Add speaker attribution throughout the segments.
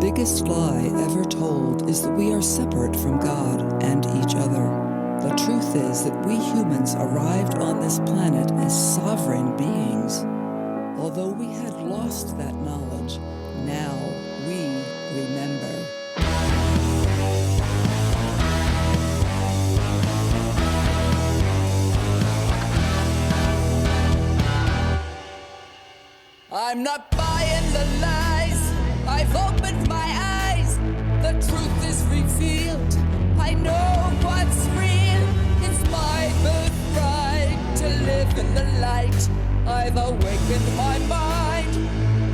Speaker 1: biggest lie ever told is that we are separate from God and each other. The truth is that we humans arrived on this planet as sovereign beings. Although we had lost that knowledge, now we remember. I'm not buying the lies. I've opened my eyes. The truth is revealed. I know what's real. It's my birthright to live in the light. I've awakened my mind.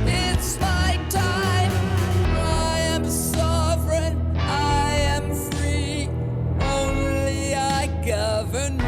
Speaker 1: It's my time. I am sovereign. I am free. Only I govern me.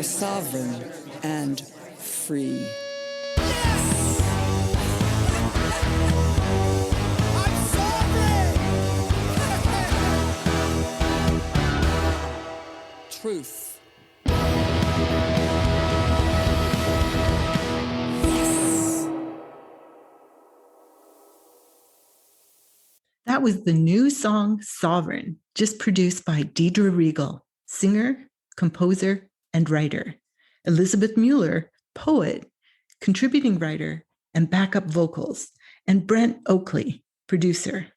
Speaker 1: Sovereign and free.
Speaker 2: Yes! I'm sovereign!
Speaker 1: Truth.
Speaker 2: Yes!
Speaker 3: That was the new song Sovereign, just produced by Deidre Regal, singer, composer, and writer. Elizabeth Mueller, poet, contributing writer, and backup vocals. And Brent Oakley, producer.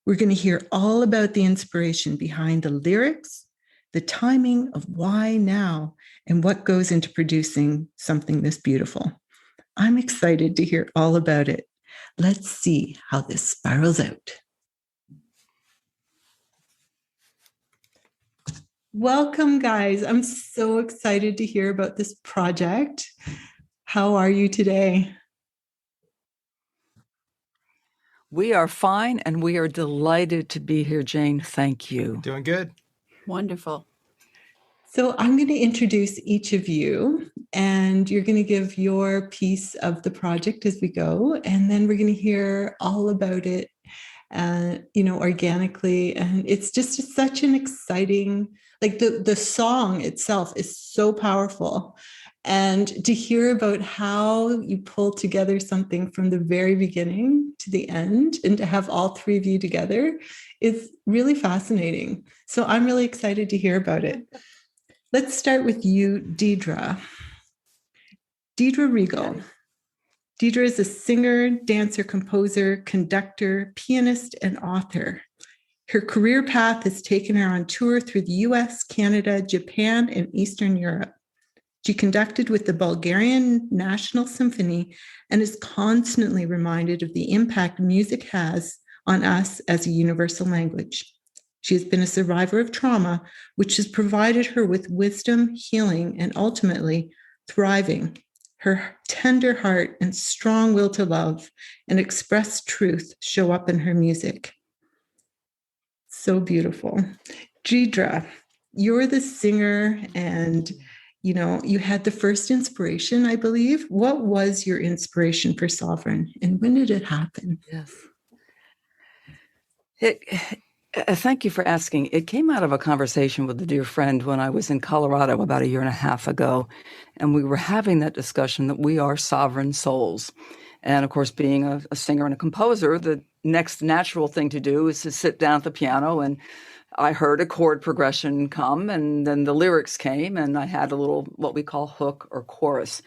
Speaker 3: We're going to hear all about the inspiration behind the lyrics, the timing of why now, and what goes into producing something this beautiful. I'm excited to hear all about it. Let's see how this spirals out. Welcome, guys. I'm so excited to hear about this project. How are you today?
Speaker 1: We are fine, and we are delighted to be here, Jane. Thank you.
Speaker 4: Doing good.
Speaker 2: Wonderful.
Speaker 3: So I'm going to introduce each of you, and you're going to give your piece of the project as we go, and then we're going to hear all about it, organically. And it's just such an exciting, like the song itself is so powerful. And to hear about how you pull together something from the very beginning to the end and to have all three of you together is really fascinating. So I'm really excited to hear about it. Let's start with you, Deidre. Deidre Regal. Deidre is a singer, dancer, composer, conductor, pianist, and author. Her career path has taken her on tour through the US, Canada, Japan, and Eastern Europe. She conducted with the Bulgarian National Symphony and is constantly reminded of the impact music has on us as a universal language. She has been a survivor of trauma, which has provided her with wisdom, healing, and ultimately thriving. Her tender heart and strong will to love and express truth show up in her music. So beautiful. Deidre, you're the singer, and you had the first inspiration, I believe. What was your inspiration for Sovereign, and when did it happen?
Speaker 4: Yes. Thank you for asking. It came out of a conversation with a dear friend when I was in Colorado about a year and a half ago, and we were having that discussion that we are sovereign souls. And of course, being a singer and a composer, the next natural thing to do is to sit down at the piano, and I heard a chord progression come, and then the lyrics came, and I had a little what we call hook or chorus.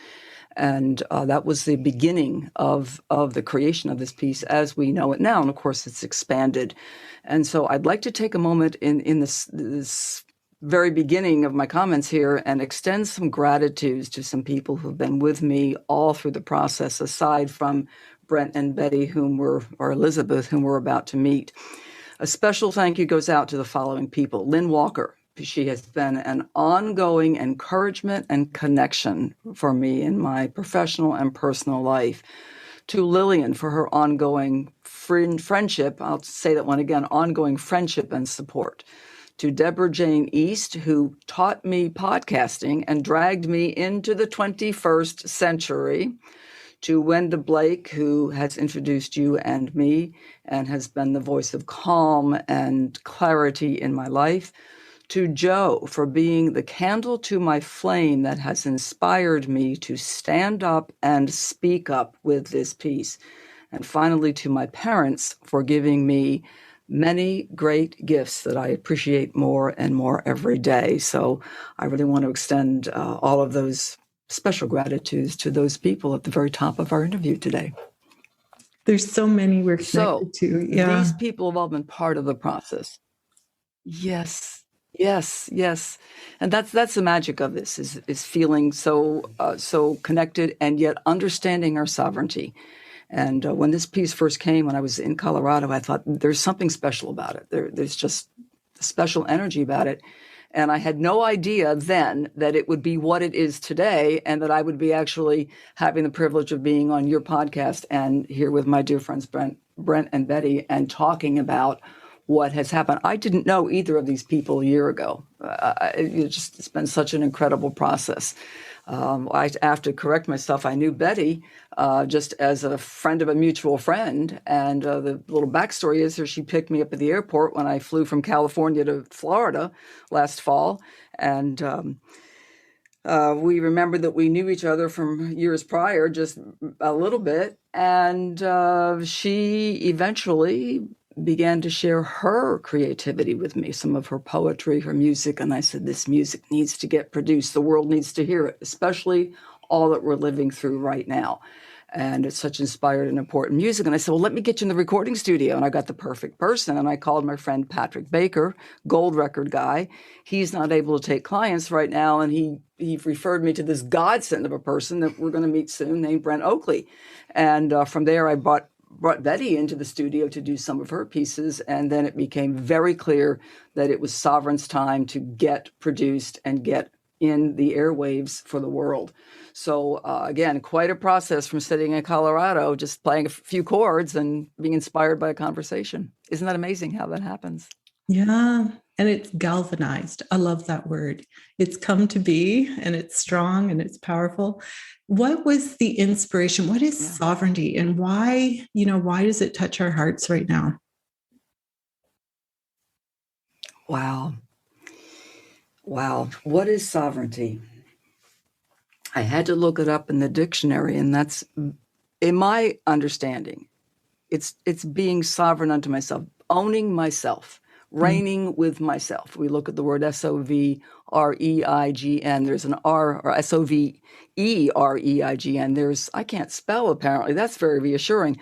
Speaker 4: And that was the beginning of the creation of this piece as we know it now. And of course, it's expanded. And so I'd like to take a moment in this very beginning of my comments here and extend some gratitude to some people who've been with me all through the process, aside from Brent and Betty, or Elizabeth, whom we're about to meet. A special thank you goes out to the following people. Lynn Walker. She has been an ongoing encouragement and connection for me in my professional and personal life. To Lillian for her ongoing friendship. I'll say that one again, ongoing friendship and support. To Deborah Jane East, who taught me podcasting and dragged me into the 21st century. To Wenda Blake, who has introduced you and me and has been the voice of calm and clarity in my life. To Joe for being the candle to my flame that has inspired me to stand up and speak up with this piece. And finally, to my parents for giving me many great gifts that I appreciate more and more every day. So I really want to extend all of those special gratitudes to those people at the very top of our interview today.
Speaker 3: There's so many we're connected to. Yeah.
Speaker 4: These people have all been part of the process. Yes. And that's the magic of this is feeling so connected and yet understanding our sovereignty. And when this piece first came, when I was in Colorado, I thought there's something special about it. There's just a special energy about it. And I had no idea then that it would be what it is today, and that I would be actually having the privilege of being on your podcast and here with my dear friends Brent and Betty, and talking about what has happened. I didn't know either of these people a year ago. It's been such an incredible process. I have to correct myself. I knew Betty just as a friend of a mutual friend. And the little backstory is she picked me up at the airport when I flew from California to Florida last fall. And we remembered that we knew each other from years prior, just a little bit. And she eventually began to share her creativity with me, some of her poetry, her music. And I said, this music needs to get produced. The world needs to hear it, especially all that we're living through right now. And it's such inspired and important music. And I said, well, let me get you in the recording studio. And I got the perfect person. And I called my friend Patrick Baker, gold record guy. He's not able to take clients right now. And he referred me to this godsend of a person that we're going to meet soon named Brent Oakley. And from there, I brought Betty into the studio to do some of her pieces. And then it became very clear that it was Sovereign's time to get produced and get in the airwaves for the world. So again, quite a process from sitting in Colorado, just playing a few chords and being inspired by a conversation. Isn't that amazing how that happens?
Speaker 3: Yeah. And it's galvanized. I love that word. It's come to be, and it's strong and it's powerful. What was the inspiration? What is sovereignty, and why does it touch our hearts right now?
Speaker 4: Wow. What is sovereignty? I had to look it up in the dictionary, and that's, in my understanding, it's being sovereign unto myself, owning myself, reigning with myself. We look at the word SOVREIGN. There's an R, or SOVEREIGN. I can't spell apparently. That's very reassuring.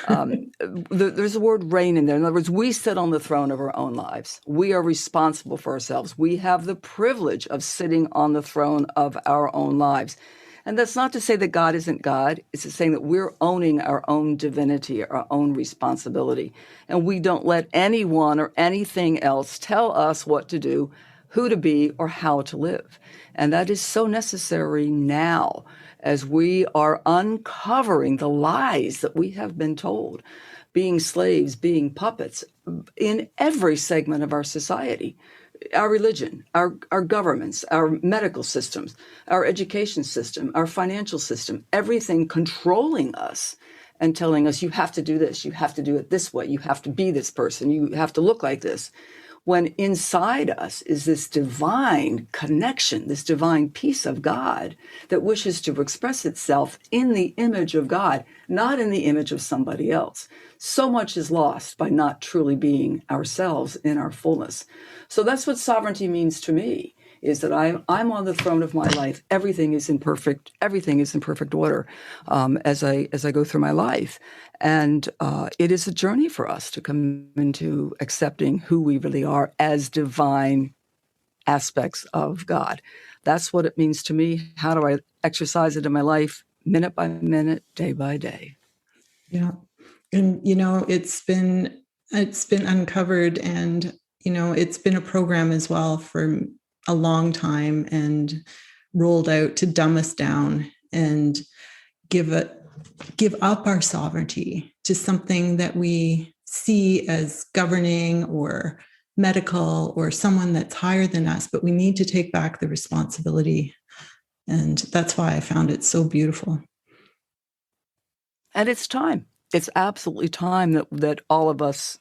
Speaker 4: There's the word reign in there. In other words, we sit on the throne of our own lives. We are responsible for ourselves. We have the privilege of sitting on the throne of our own lives. And that's not to say that God isn't God. It's saying that we're owning our own divinity, our own responsibility. And we don't let anyone or anything else tell us what to do, who to be, or how to live. And that is so necessary now as we are uncovering the lies that we have been told, being slaves, being puppets in every segment of our society. our religion, our governments, our medical systems, our education system, our financial system, everything controlling us and telling us, you have to do this, you have to do it this way, you have to be this person, you have to look like this. When inside us is this divine connection, this divine peace of God that wishes to express itself in the image of God, not in the image of somebody else. So much is lost by not truly being ourselves in our fullness. So that's what sovereignty means to me, is that I'm on the throne of my life. Everything is in perfect order as I go through my life. And it is a journey for us to come into accepting who we really are as divine aspects of God. That's what it means to me. How do I exercise it in my life, minute by minute, day by day?
Speaker 3: Yeah. And, it's been uncovered, and, it's been a program as well for a long time and rolled out to dumb us down and give up our sovereignty to something that we see as governing or medical or someone that's higher than us, but we need to take back the responsibility. And that's why I found it so beautiful.
Speaker 4: And it's time. It's absolutely time that all of us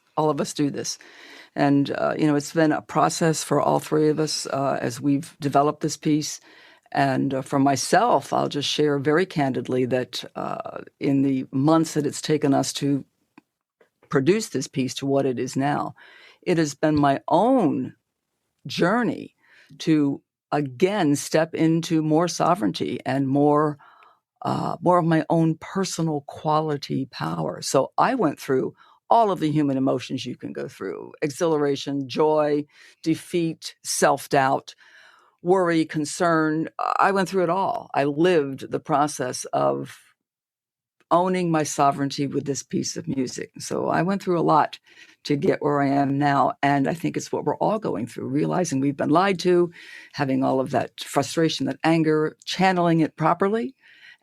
Speaker 4: do this. And, it's been a process for all three of us as we've developed this piece. And for myself, I'll just share very candidly that in the months that it's taken us to produce this piece to what it is now, it has been my own journey to, again, step into more sovereignty and more of my own personal quality power. So I went through all of the human emotions you can go through: exhilaration, joy, defeat, self-doubt, worry, concern. I went through it all. I lived the process of owning my sovereignty with this piece of music. So I went through a lot to get where I am now. And I think it's what we're all going through, realizing we've been lied to, having all of that frustration, that anger, channeling it properly,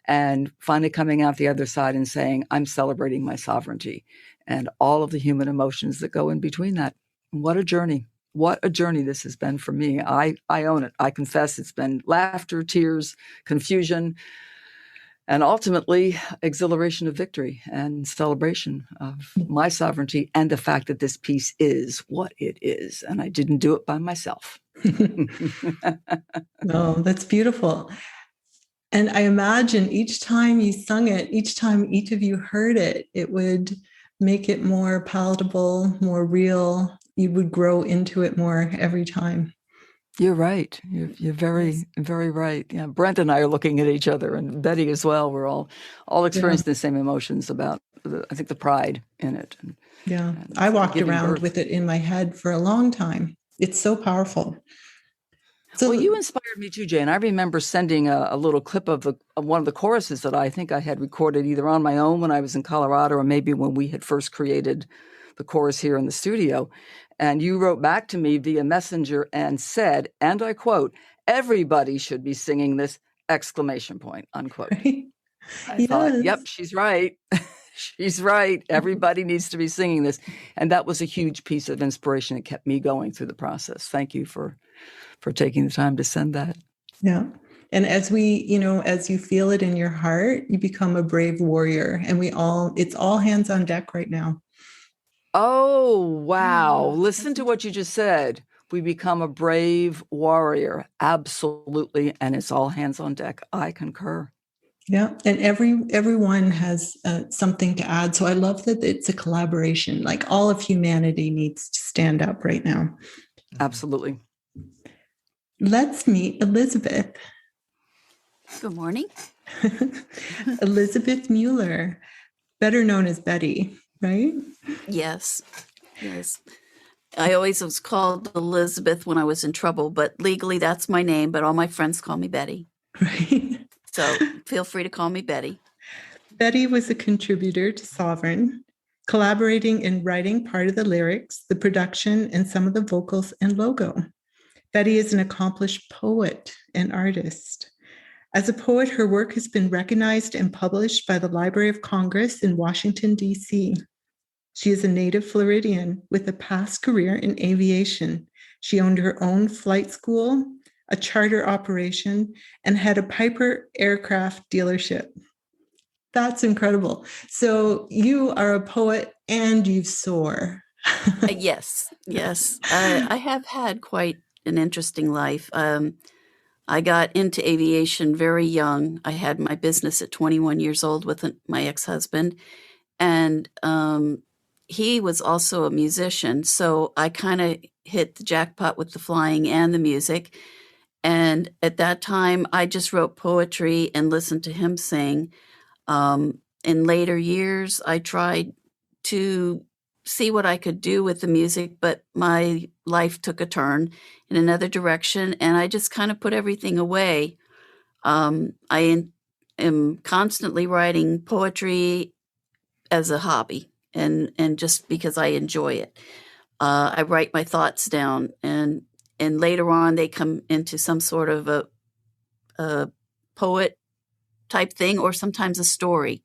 Speaker 4: and finally coming out the other side and saying, I'm celebrating my sovereignty and all of the human emotions that go in between that. What a journey. What a journey this has been for me. I own it. I confess it's been laughter, tears, confusion, and ultimately exhilaration of victory and celebration of my sovereignty and the fact that this piece is what it is. And I didn't do it by myself.
Speaker 3: No, that's beautiful. And I imagine each time you sung it, each time each of you heard it, it would make it more palatable, more real. You would grow into it more every time.
Speaker 4: You're right. You're very, very right. Yeah, Brent and I are looking at each other, and Betty as well. We're all experiencing the same emotions about, I think, the pride in it. And
Speaker 3: I walked around with it in my head for a long time. It's so powerful.
Speaker 4: So, well, you inspired me too, Jane. I remember sending a little clip of one of the choruses that I think I had recorded either on my own when I was in Colorado or maybe when we had first created the chorus here in the studio. And you wrote back to me via messenger and said, and I quote, "Everybody should be singing this!" ! Unquote. Right? I thought, yep, she's right. She's right. Everybody needs to be singing this. And that was a huge piece of inspiration that kept me going through the process. Thank you for taking the time to send that.
Speaker 3: Yeah. And as as you feel it in your heart, you become a brave warrior. And it's all hands on deck right now.
Speaker 4: Oh, wow. Listen to what you just said. We become a brave warrior. Absolutely. And it's all hands on deck. I concur.
Speaker 3: Yeah. And everyone has something to add. So I love that it's a collaboration. Like all of humanity needs to stand up right now.
Speaker 4: Absolutely.
Speaker 3: Let's meet Elizabeth.
Speaker 2: Good morning.
Speaker 3: Elizabeth Mueller, better known as Betty, right?
Speaker 2: Yes. I always was called Elizabeth when I was in trouble, but legally that's my name, but all my friends call me Betty.
Speaker 3: Right.
Speaker 2: So feel free to call me Betty.
Speaker 3: Betty was a contributor to Sovereign, collaborating in writing part of the lyrics, the production, and some of the vocals and logo. Betty is an accomplished poet and artist. As a poet, her work has been recognized and published by the Library of Congress in Washington, D.C. She is a native Floridian with a past career in aviation She owned her own flight school, a charter operation, and had a Piper aircraft dealership. That's incredible. So you are a poet and you soar.
Speaker 2: Yes, yes. I have had quite an interesting life. I got into aviation very young. I had my business at 21 years old with my ex-husband, and he was also a musician. So I kind of hit the jackpot with the flying and the music. And at that time, I just wrote poetry and listened to him sing. In later years, I tried to see what I could do with the music, but my life took a turn in another direction, and I just kind of put everything away. Am constantly writing poetry as a hobby, and just because I enjoy it. I write my thoughts down, and later on they come into some sort of a poet type thing, or sometimes a story.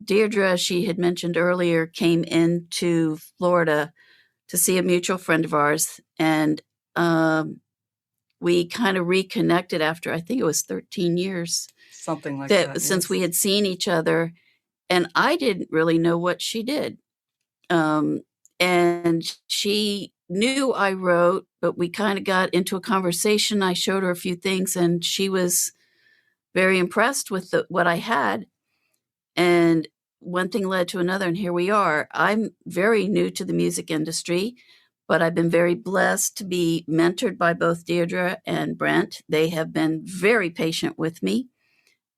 Speaker 2: Deirdre, she had mentioned earlier, came into Florida to see a mutual friend of ours, and we kind of reconnected after, I think it was 13 years.
Speaker 4: Something like that.
Speaker 2: Since
Speaker 4: yes.
Speaker 2: we had seen each other, and I didn't really know what she did. And she knew I wrote, but we kind of got into a conversation. I showed her a few things, and she was very impressed with what I had. And one thing led to another, and here we are. I'm very new to the music industry, but I've been very blessed to be mentored by both Deirdre and Brent. They have been very patient with me.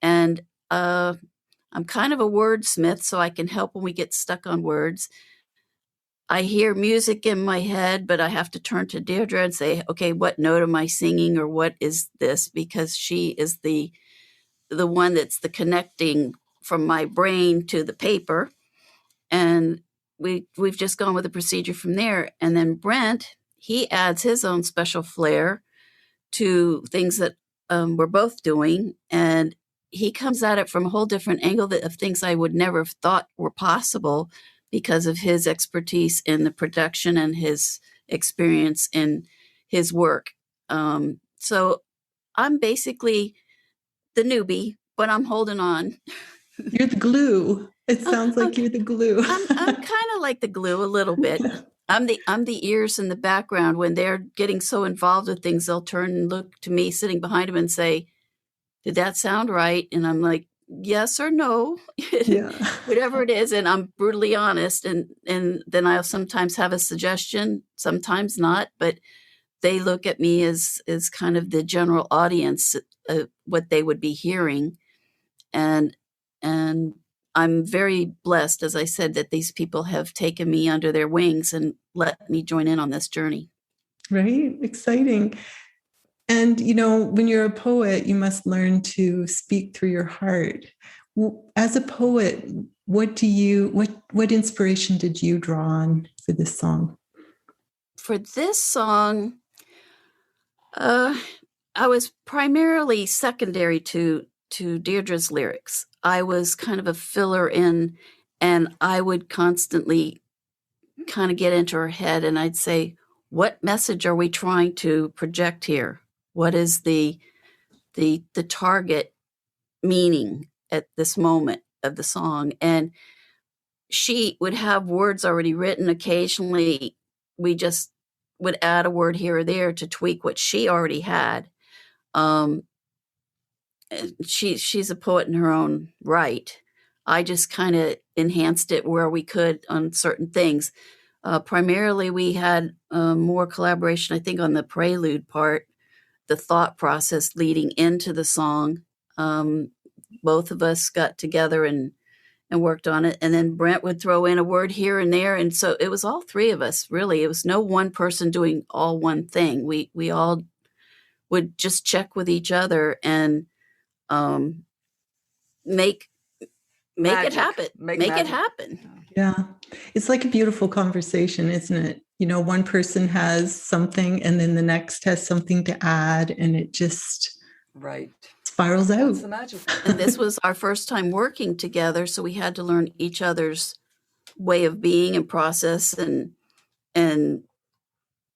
Speaker 2: And I'm kind of a wordsmith, so I can help when we get stuck on words. I hear music in my head, but I have to turn to Deirdre and say, okay, what note am I singing, or what is this? Because she is the one that's the connecting from my brain to the paper. And we've just gone with the procedure from there. And then Brent, he adds his own special flair to things that we're both doing. And he comes at it from a whole different angle of things I would never have thought were possible, because of his expertise in the production and his experience in his work. So I'm basically the newbie, but I'm holding on.
Speaker 3: You're the glue. It sounds like you're the glue.
Speaker 2: I'm kind of like the glue a little bit. I'm the ears in the background. When they're getting so involved with things, they'll turn and look to me sitting behind them and say, "Did that sound right?" And I'm like, yes or no,
Speaker 3: Yeah.
Speaker 2: whatever it is. And I'm brutally honest. And then I'll sometimes have a suggestion, sometimes not, but they look at me as kind of the general audience, what they would be hearing. And I'm very blessed, as I said, that these people have taken me under their wings and let me join in on this journey.
Speaker 3: Right? Exciting. And, when you're a poet, you must learn to speak through your heart. As a poet, what inspiration did you draw on for this song?
Speaker 2: For this song, I was primarily secondary to Deirdre's lyrics. I was kind of a filler in, and I would constantly kind of get into her head, and I'd say, what message are we trying to project here? What is the target meaning at this moment of the song? And she would have words already written. Occasionally, we just would add a word here or there to tweak what she already had. She's a poet in her own right. I just kind of enhanced it where we could on certain things. Primarily, we had more collaboration, I think, on the prelude part, the thought process leading into the song. Both of us got together and worked on it. And then Brent would throw in a word here and there. And so it was all three of us, really. It was no one person doing all one thing. We all would just check with each other and make it happen. Make it happen.
Speaker 3: Yeah. It's like a beautiful conversation, isn't it? One person has something and then the next has something to add, and it just spirals out.
Speaker 4: That's the magic.
Speaker 2: And this was our first time working together, so we had to learn each other's way of being and process and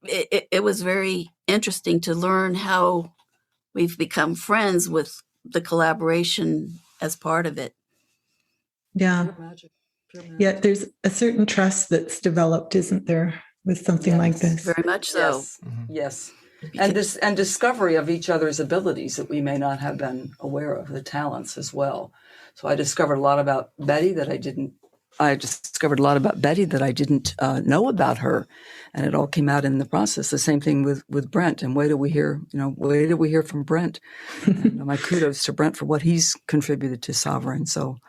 Speaker 2: it was very interesting to learn how we've become friends with the collaboration as part of it.
Speaker 3: Yeah.
Speaker 4: Pure magic. Pure magic.
Speaker 3: Yeah, there's a certain trust that's developed, isn't there, with something like this?
Speaker 2: Very much so.
Speaker 4: Yes. Yes. And discovery of each other's abilities that we may not have been aware of, the talents as well. So I discovered a lot about Betty that I didn't know about her, and it all came out in the process. The same thing with Brent. And wait till we hear from Brent. And my kudos to Brent for what he's contributed to Sovereign. So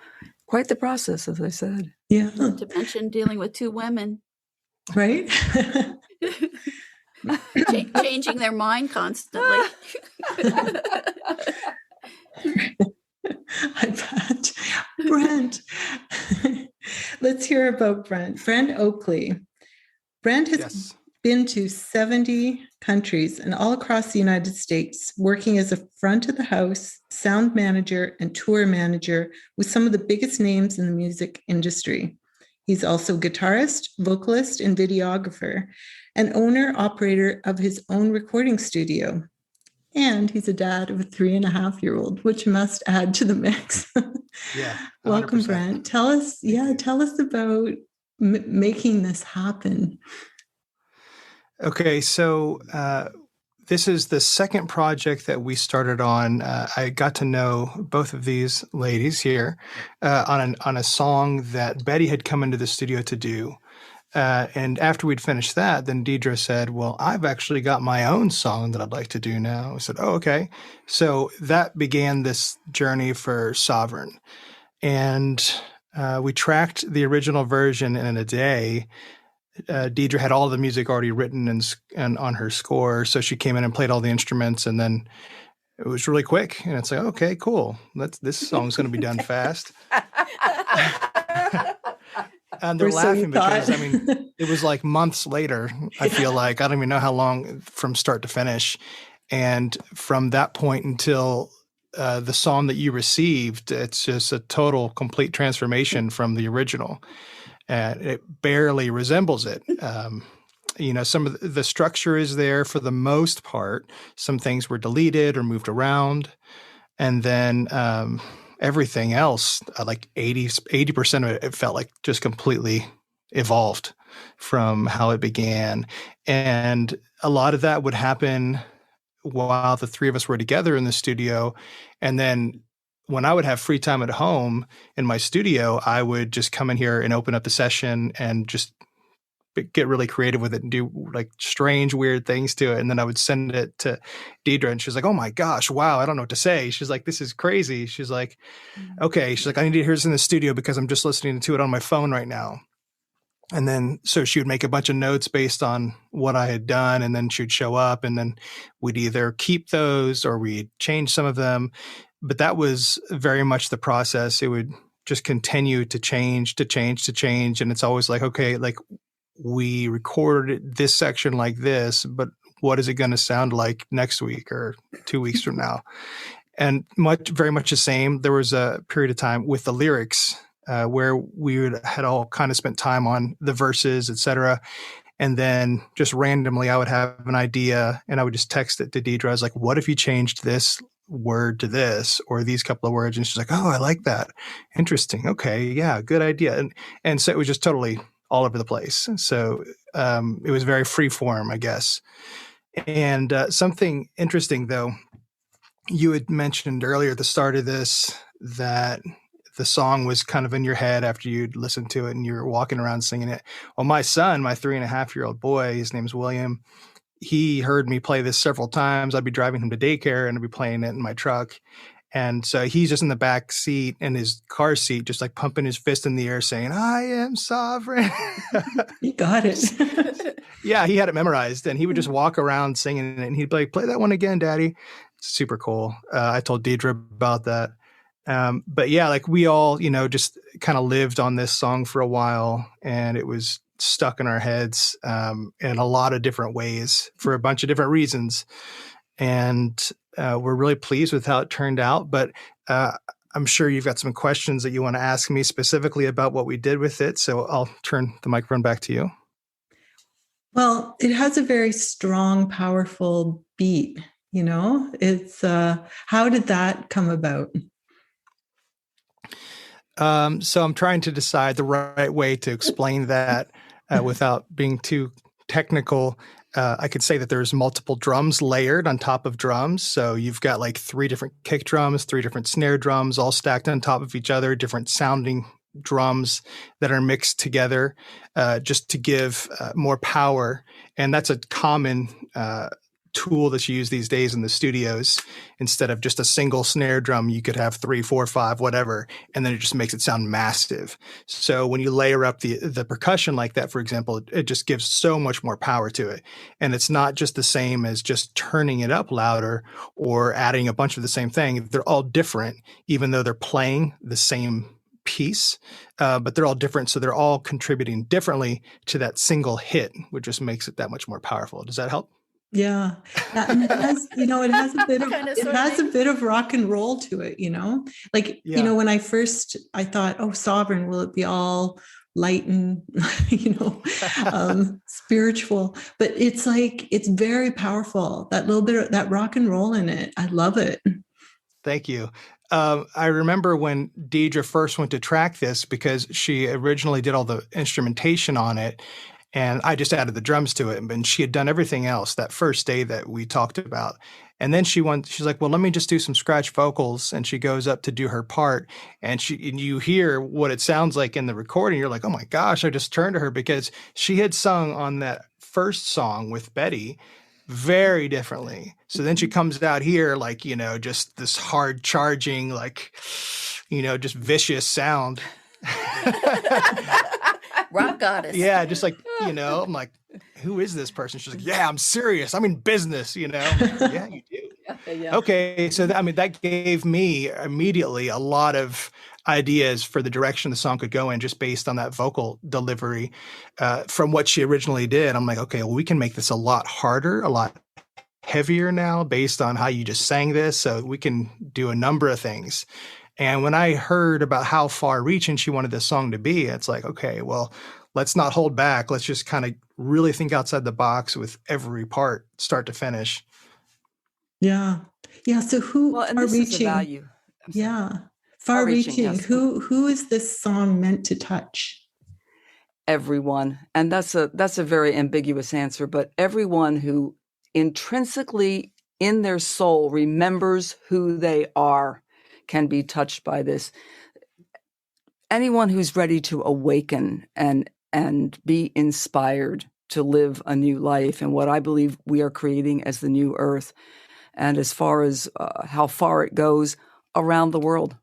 Speaker 4: quite the process, as I said.
Speaker 3: Yeah.
Speaker 2: Not to mention dealing with two women.
Speaker 3: Right?
Speaker 2: Changing their mind constantly.
Speaker 3: I bet. Brent. Let's hear about Brent. Brent Oakley. Brent has been to 70 countries and all across the United States, working as a front of the house, sound manager, and tour manager with some of the biggest names in the music industry. He's also guitarist, vocalist, and videographer, and owner-operator of his own recording studio. And he's a dad of a 3.5-year-old, which must add to the mix.
Speaker 5: Yeah. 100%.
Speaker 3: Welcome, Brent. Tell us about making this happen.
Speaker 5: Okay, so this is the second project that we started on. I got to know both of these ladies here on a song that Betty had come into the studio to do. And after we'd finished that, then Deidre said, well, I've actually got my own song that I'd like to do now. I said, oh, okay. So that began this journey for Sovereign. And we tracked the original version in a day. Deidre had all the music already written and on her score. So she came in and played all the instruments, and then it was really quick. And it's like, okay, cool. This song's going to be done fast. And they're laughing because, it was like months later, I feel like. I don't even know how long from start to finish. And from that point until the song that you received, it's just a total, complete transformation from the original. And it barely resembles it. Some of the structure is there for the most part. Some things were deleted or moved around. And then everything else, like 80% of it felt like just completely evolved from how it began. And a lot of that would happen while the three of us were together in the studio. And then when I would have free time at home in my studio, I would just come in here and open up the session and just get really creative with it and do like strange, weird things to it. And then I would send it to Deidre, and she's like, oh my gosh, wow, I don't know what to say. She's like, this is crazy. She's like, okay. She's like, I need to hear this in the studio because I'm just listening to it on my phone right now. And then, so she would make a bunch of notes based on what I had done, and then she'd show up, and then we'd either keep those or we'd change some of them. But that was very much the process. It would just continue to change. And it's always like, okay, like we recorded this section like this, but what is it going to sound like next week or 2 weeks from now? And very much the same. There was a period of time with the lyrics where we had all kind of spent time on the verses, et cetera. And then just randomly I would have an idea and I would just text it to Deidre. I was like, what if you changed this word to this or these couple of words? And she's like, oh, I like that. Interesting. Okay. Yeah. Good idea. And so it was just totally all over the place. So it was very free form, I guess. And something interesting though, you had mentioned earlier at the start of this, that the song was kind of in your head after you'd listened to it and you were walking around singing it. Well, my son, my 3.5-year-old boy, his name's William, he heard me play this several times. I'd be driving him to daycare and I'd be playing it in my truck. And so he's just in the back seat in his car seat, just like pumping his fist in the air saying, I am sovereign.
Speaker 3: You got it.
Speaker 5: Yeah, he had it memorized and he would just walk around singing it and he'd be like, play that one again, Daddy. Super cool. I told Deidre about that. But yeah, like we all, just kind of lived on this song for a while and it was stuck in our heads in a lot of different ways for a bunch of different reasons. And we're really pleased with how it turned out. But I'm sure you've got some questions that you want to ask me specifically about what we did with it. So I'll turn the microphone back to you.
Speaker 3: Well, it has a very strong, powerful beat. It's how did that come about?
Speaker 5: So I'm trying to decide the right way to explain that without being too technical. I could say that there's multiple drums layered on top of drums. So you've got like 3 different kick drums, 3 different snare drums, all stacked on top of each other, different sounding drums that are mixed together just to give more power. And that's a common tool that's used these days in the studios. Instead of just a single snare drum, you could have 3, 4, 5, whatever, and then it just makes it sound massive. So when you layer up the percussion like that, for example, it just gives so much more power to it. And it's not just the same as just turning it up louder or adding a bunch of the same thing. They're all different, even though they're playing the same piece, but they're all different. So they're all contributing differently to that single hit, which just makes it that much more powerful. Does that help?
Speaker 3: Yeah. And it has, it has a bit of rock and roll to it, like, when I thought, oh, Sovereign, will it be all light and, spiritual, but it's like, it's very powerful. That little bit of that rock and roll in it. I love it.
Speaker 5: Thank you. I remember when Deidre first went to track this because she originally did all the instrumentation on it. And I just added the drums to it. And she had done everything else that first day that we talked about. And then she's like, well, let me just do some scratch vocals. And she goes up to do her part. And you hear what it sounds like in the recording. You're like, oh my gosh, I just turned to her because she had sung on that first song with Betty very differently. So then she comes out here like, just this hard charging, like, just vicious sound.
Speaker 2: Rock goddess.
Speaker 5: Yeah, just like, I'm like, who is this person? She's like, yeah, I'm serious. I'm in business, I'm like, yeah, you do.
Speaker 2: Yeah.
Speaker 5: Okay, so that gave me immediately a lot of ideas for the direction the song could go in just based on that vocal delivery from what she originally did. I'm like, okay, well, we can make this a lot harder, a lot heavier now based on how you just sang this. So we can do a number of things. And when I heard about how far reaching she wanted this song to be, it's like, okay, well, let's not hold back. Let's just kind of really think outside the box with every part, start to finish.
Speaker 3: Yeah. Yeah. So who
Speaker 4: well, and
Speaker 3: are
Speaker 4: this
Speaker 3: reaching?
Speaker 4: Is the value.
Speaker 3: Yeah. Far reaching. Yes. Who is this song meant to touch?
Speaker 4: Everyone. And that's a very ambiguous answer, but everyone who intrinsically in their soul remembers who they are can be touched by this. Anyone who's ready to awaken and be inspired to live a new life and what I believe we are creating as the new earth. And as far as how far it goes around the world,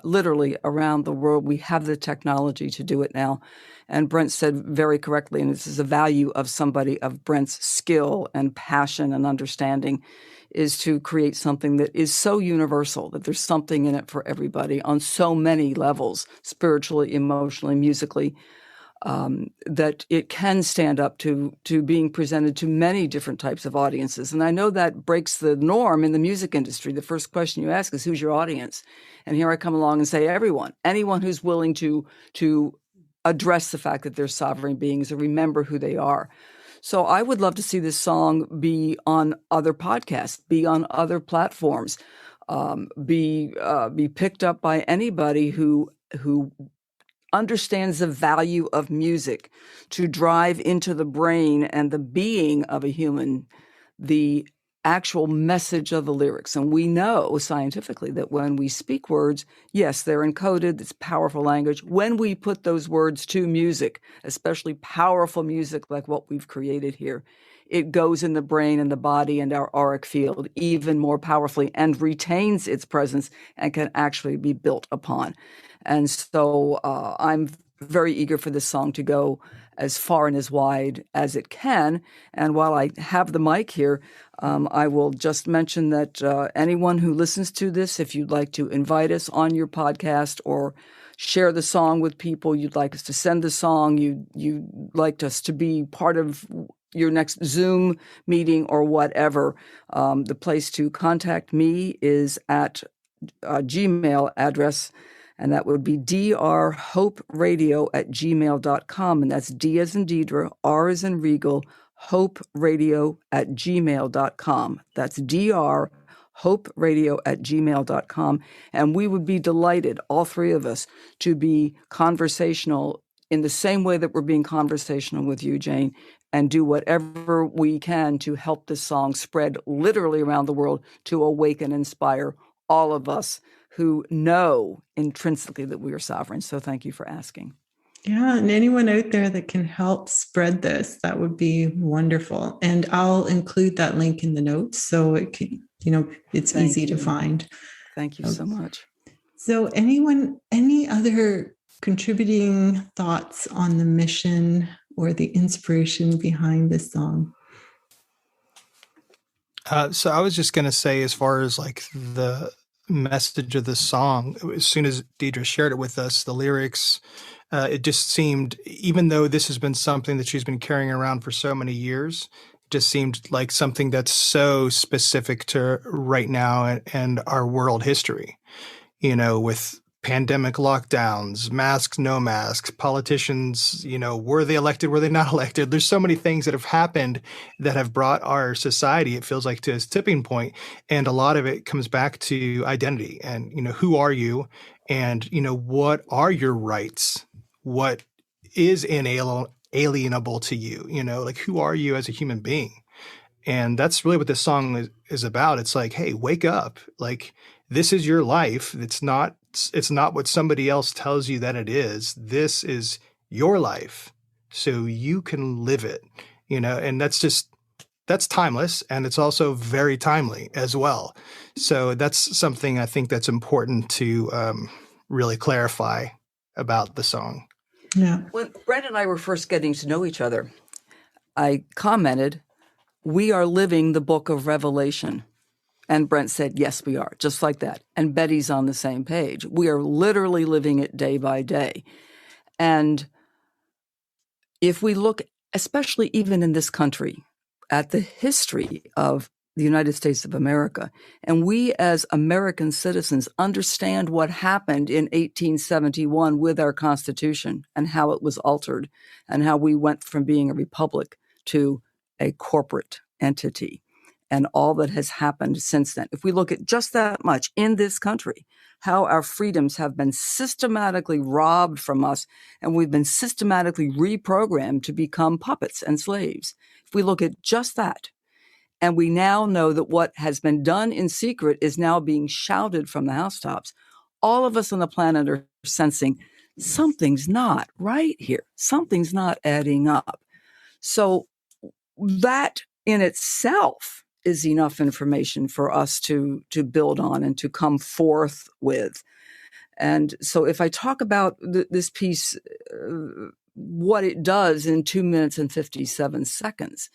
Speaker 4: literally around the world, we have the technology to do it now. And Brent said very correctly, and this is a value of somebody of Brent's skill and passion and understanding, is to create something that is so universal, that there's something in it for everybody on so many levels, spiritually, emotionally, musically, that it can stand up to being presented to many different types of audiences. And I know that breaks the norm in the music industry. The first question you ask is, who's your audience? And here I come along and say, everyone, anyone who's willing to address the fact that they're sovereign beings and remember who they are. So I would love to see this song be on other podcasts, be on other platforms, be picked up by anybody who understands the value of music to drive into the brain and the being of a human, the actual message of the lyrics. And we know scientifically that when we speak words, yes, they're encoded, it's powerful language. When we put those words to music, especially powerful music like what we've created here, it goes in the brain and the body and our auric field even more powerfully and retains its presence and can actually be built upon. And so I'm very eager for this song to go as far and as wide as it can. And while I have the mic here, I will just mention that anyone who listens to this, if you'd like to invite us on your podcast or share the song with people, you'd like us to send the song, you'd like us to be part of your next Zoom meeting or whatever, the place to contact me is at Gmail address, and that would be drhoperadio@gmail.com. And that's D as in Deidre, R as in Regal, hoperadio@gmail.com. That's DR hoperadio@gmail.com. And we would be delighted, all three of us, to be conversational in the same way that we're being conversational with you, Jane, and do whatever we can to help this song spread literally around the world to awaken and inspire all of us who know intrinsically that we are sovereign. So thank you for asking.
Speaker 3: Yeah, and anyone out there that can help spread this, that would be wonderful. And I'll include that link in the notes so it can, it's easy to find.
Speaker 4: Thank you so much.
Speaker 3: So any other contributing thoughts on the mission or the inspiration behind this song?
Speaker 5: So I was just going to say, as far as like the message of the song, as soon as Deidre shared it with us, the lyrics, it just seemed, even though this has been something that she's been carrying around for so many years, it just seemed like something that's so specific to right now and our world history, with pandemic lockdowns, masks, no masks, politicians, were they elected, were they not elected? There's so many things that have happened that have brought our society, it feels like, to its tipping point. And a lot of it comes back to identity and, who are you? And, what are your rights? What is inalienable to you? Like, who are you as a human being? And that's really what this song is about. It's like, hey, wake up. Like, this is your life. It's not what somebody else tells you that it is. This is your life. So you can live it, and that's timeless. And it's also very timely as well. So that's something I think that's important to really clarify about the song.
Speaker 4: Yeah. When Brent and I were first getting to know each other, I commented, "We are living the book of Revelation." And Brent said, "Yes, we are," just like that. And Betty's on the same page. We are literally living it day by day. And if we look, especially even in this country, at the history of the United States of America, and we as American citizens understand what happened in 1871 with our Constitution and how it was altered and how we went from being a republic to a corporate entity, and all that has happened since then. If we look at just that much in this country, how our freedoms have been systematically robbed from us, and we've been systematically reprogrammed to become puppets and slaves. If we look at just that, and we now know that what has been done in secret is now being shouted from the housetops, all of us on the planet are sensing something's not right here. Something's not adding up. So that in itself is enough information for us to build on and to come forth with. And so if I talk about this piece, what it does in 2 minutes and 57 seconds,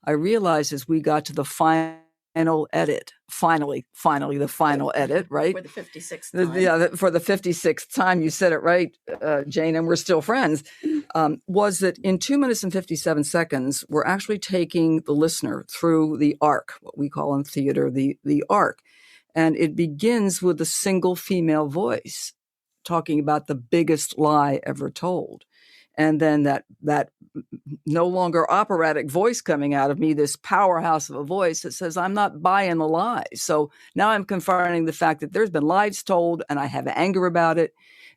Speaker 4: I realized as we got to the final edit, finally the final edit, right?
Speaker 2: For the 56th time.
Speaker 4: Yeah, for the 56th time, you said it right, Jane, and we're still friends, was that in 2 minutes and 57 seconds, we're actually taking the listener through the arc, what we call in theater the arc. And it begins with a single female voice talking about the biggest lie ever told. And then that no longer operatic voice coming out of me, this powerhouse of a voice that says, I'm not buying the lies. So now I'm confronting the fact that there's been lies told and I have anger about it.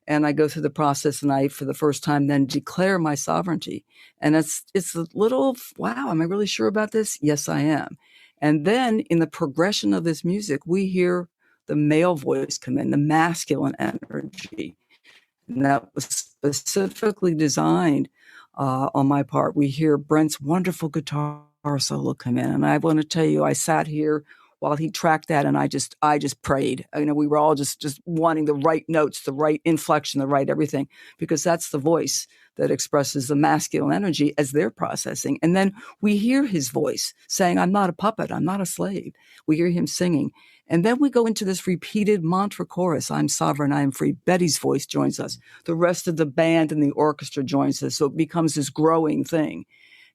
Speaker 4: And I go through the process and I, for the first time, then declare my sovereignty. And it's a little, wow, am I really sure about this? Yes, I am. And then in the progression of this music, we hear the male voice come in, the masculine energy. And that was specifically designed on my part. We hear Brent's wonderful guitar solo come in. And I want to tell you, I sat here while he tracked that and I just prayed. We were all just wanting the right notes, the right inflection, the right everything, because that's the voice that expresses the masculine energy as they're processing. And then we hear his voice saying, I'm not a puppet, I'm not a slave. We hear him singing. And then we go into this repeated mantra chorus, I'm sovereign, I am free. Betty's voice joins us. The rest of the band and the orchestra joins us. So it becomes this growing thing.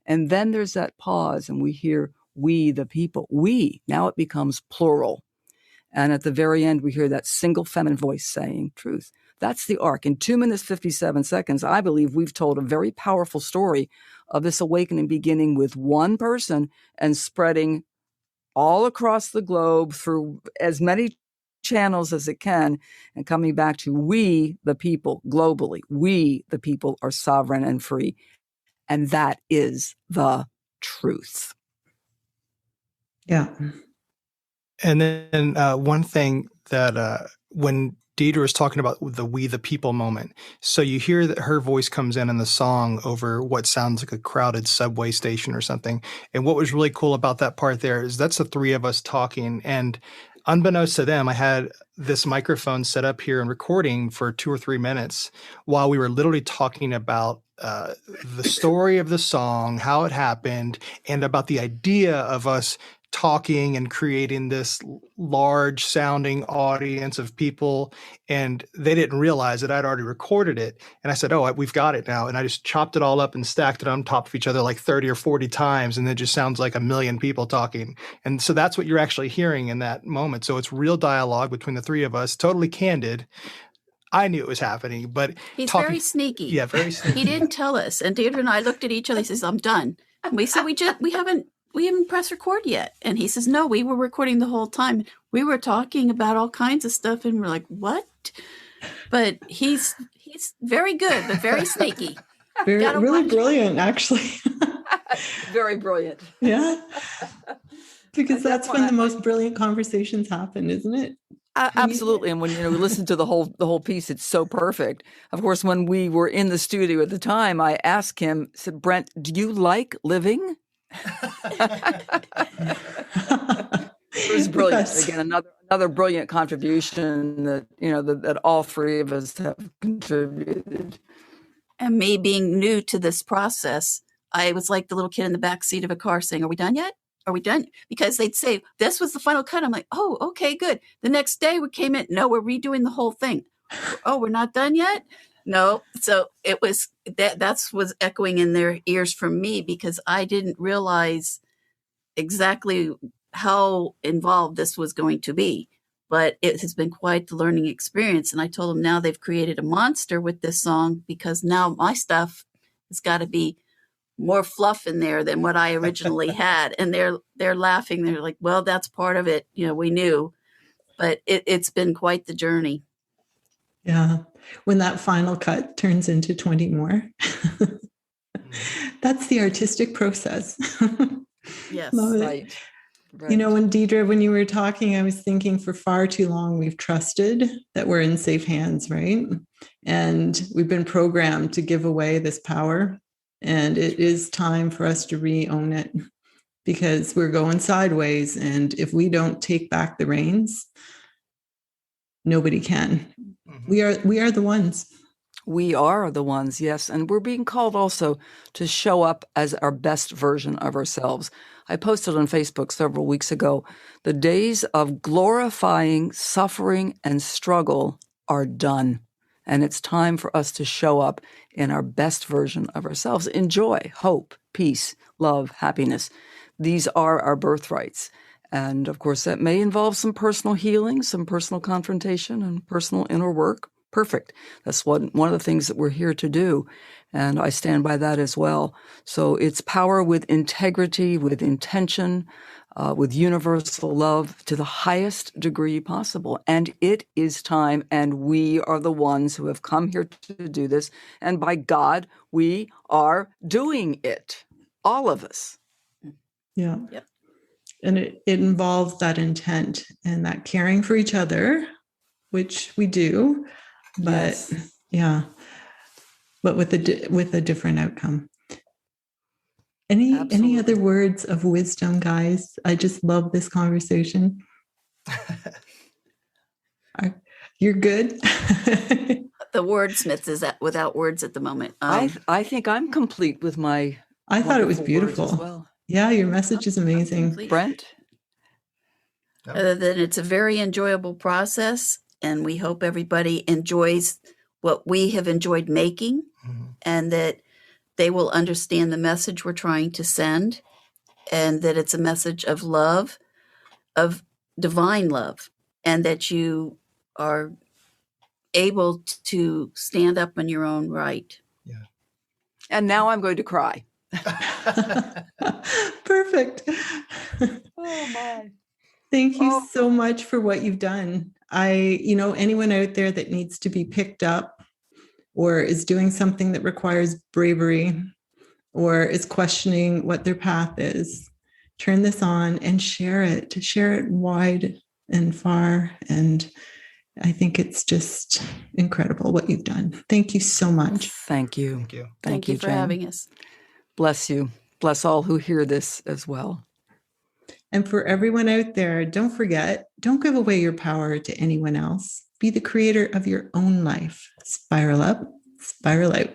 Speaker 4: And then there's that pause and we hear, we the people, we. Now it becomes plural. And at the very end, we hear that single feminine voice saying truth. That's the arc. In 2 minutes, 57 seconds, I believe we've told a very powerful story of this awakening beginning with one person and spreading all across the globe through as many channels as it can, and coming back to we, the people, globally. We, the people, are sovereign and free. And that is the truth.
Speaker 3: Yeah.
Speaker 5: And then one thing that when Deidre was talking about the we the people moment, so you hear that her voice comes in the song over what sounds like a crowded subway station or something. And what was really cool about that part there is that's the three of us talking. And unbeknownst to them, I had this microphone set up here and recording for 2 or 3 minutes while we were literally talking about the story of the song, how it happened, and about the idea of us talking and creating this large sounding audience of people. And they didn't realize that I'd already recorded it. And I said, oh, we've got it now. And I just chopped it all up and stacked it on top of each other like 30 or 40 times. And it just sounds like a million people talking. And so that's what you're actually hearing in that moment. So it's real dialogue between the three of us, totally candid. I knew it was happening, but
Speaker 2: he's very sneaky.
Speaker 5: Yeah, very sneaky.
Speaker 2: He didn't tell us. And Deirdre and I looked at each other. He says, I'm done. And we said, we haven't pressed record yet. And he says, no, we were recording the whole time. We were talking about all kinds of stuff. And we're like, what? But he's very good, but very sneaky.
Speaker 3: Really brilliant, actually.
Speaker 4: Very brilliant.
Speaker 3: Yeah. Because that's when the most brilliant conversations happen, isn't it?
Speaker 4: Absolutely. And when we listen to the whole piece, it's so perfect. Of course, when we were in the studio at the time, I asked him, said, Brent, do you like living? It was brilliant. Yes. Again, another brilliant contribution that that all three of us have contributed.
Speaker 2: And me being new to this process, I was like the little kid in the back seat of a car saying, "Are we done yet? Are we done?" Because they'd say this was the final cut. I'm like, "Oh, okay, good." The next day we came in. No, we're redoing the whole thing. Oh, we're not done yet. No. So it was that was echoing in their ears from me because I didn't realize exactly how involved this was going to be. But it has been quite the learning experience. And I told them now they've created a monster with this song because now my stuff has got to be more fluff in there than what I originally had. And they're laughing. They're like, well, that's part of it. We knew. But it's been quite the journey.
Speaker 3: Yeah. When that final cut turns into 20 more. That's the artistic process.
Speaker 2: Yes.
Speaker 3: Love it.
Speaker 4: Right.
Speaker 3: When you were talking, I was thinking for far too long, we've trusted that we're in safe hands, right? And we've been programmed to give away this power. And it is time for us to re-own it because we're going sideways. And if we don't take back the reins, nobody can. Mm-hmm. We are the ones.
Speaker 4: We are the ones, yes. And we're being called also to show up as our best version of ourselves. I posted on Facebook several weeks ago, the days of glorifying suffering and struggle are done. And it's time for us to show up in our best version of ourselves. In joy, hope, peace, love, happiness. These are our birthrights. And of course, that may involve some personal healing, some personal confrontation, and personal inner work. Perfect. That's one of the things that we're here to do. And I stand by that as well. So it's power with integrity, with intention, with universal love to the highest degree possible. And it is time, and we are the ones who have come here to do this. And by God, we are doing it. All of us.
Speaker 3: Yeah.
Speaker 2: Yep.
Speaker 3: And it involves that intent and that caring for each other, which we do. But yes. But with a different outcome. Any other words of wisdom, guys? I just love this conversation. You're good.
Speaker 2: The wordsmith is without words at the moment.
Speaker 4: I think I'm complete with my.
Speaker 3: I thought it was beautiful. As well. Yeah, your message is amazing,
Speaker 4: Brent.
Speaker 2: Other than it's a very enjoyable process. And we hope everybody enjoys what we have enjoyed making and that they will understand the message we're trying to send and that it's a message of love, of divine love, and that you are able to stand up on your own right.
Speaker 5: Yeah.
Speaker 4: And now I'm going to cry.
Speaker 3: Perfect.
Speaker 4: Oh my.
Speaker 3: Thank you so much for what you've done. Anyone out there that needs to be picked up or is doing something that requires bravery or is questioning what their path is, turn this on and share it wide and far. And I think it's just incredible what you've done. Thank you so much.
Speaker 4: Thank you.
Speaker 5: Thank you.
Speaker 2: Thank you for
Speaker 4: Jen.
Speaker 2: having us.
Speaker 4: Bless you. Bless all who hear this as well.
Speaker 3: And for everyone out there, don't forget, don't give away your power to anyone else. Be the creator of your own life. Spiral up, spiral out.